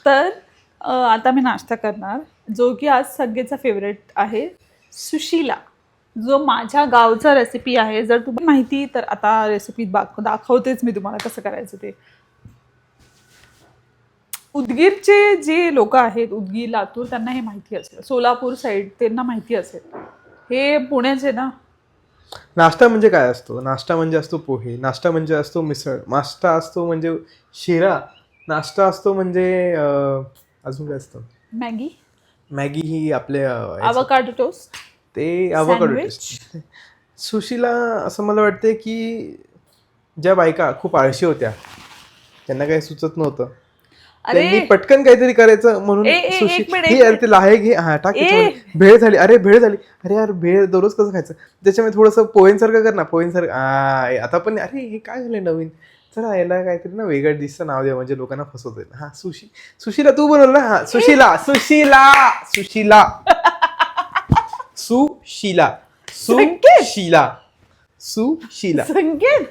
तर आता मी नाश्ता करणार जो की आज सगळ्याचा फेवरेट आहे, सुशिला, जो माझ्या गावचा रेसिपी आहे. जर तुम्हाला माहिती तर आता रेसिपी दाखवतेच मी तुम्हाला कसं करायचं ते. उदगीरचे जे लोक आहेत, उदगीर लातूर, त्यांना हे माहिती असेल. सोलापूर साईड त्यांना माहिती असेल. हे पुण्याचे ना. नाश्ता म्हणजे काय असतो? नाश्ता म्हणजे असतो पोहे, नाश्ता म्हणजे असतो मिसळ, नाश्ता असतो म्हणजे शिरा, नाश्ता असतो म्हणजे अजून काय असतं? मॅगी, मॅगी ही आपल्या आवोकाडो टोस्ट, ते avocado toast. सुशीला असं मला वाटते की ज्या बायका खूप आळशी होत्या, त्यांना काही सुचत नव्हतं, त्यांनी पटकन काहीतरी करायचं म्हणून सुशी हे यार ते लाहे घे, हा टाक त्याच्यामध्ये, भेळ झाली, अरे भेळ झाली, अरे यार भेळ दररोज कसं खायचं, त्याच्यामध्ये थोडंसं पोहेंसारखं कर ना, पोहेंसारखं आता पण अरे हे काय झालंय नवीन, चला याला काहीतरी ना वेगळं डिशचं नाव द्या म्हणजे लोकांना फसवता येईल. हा सुशीला तू बनवलं ना, हा सुशीला सुशीला सुशीला सुशीला सुशीला सुशीला. संकेत,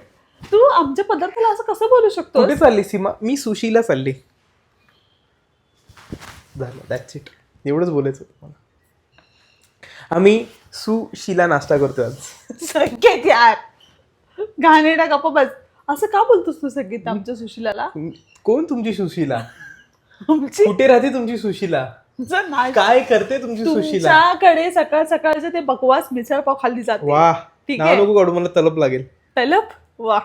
तू आमच्या पदार्थाला असं कसं बोलू शकतो? कुठे चालली सीमा? मी सुशीला चालली. झालं, दॅट्स इट. एवढंच बोलायचं तुम्हाला. आम्ही सुशीला नाश्ता करतोय आज. संकेत यार, घाणेरडा गप्पा बस. असं का बोलतोस तू संकेत आमच्या सुशिलाला? कोण तुमची सुशीला? आमची कुठे राहते तुमची सुशीला? जर नाही काय करते तुमची सुशीला? तुमच्याकडे सकाळ सकाळचे ते बकवास मिसळ पाव खाल्ली जाते. वा, ठीक नाव आहे. नको काढू, मला तलप लागेल. तलप वा.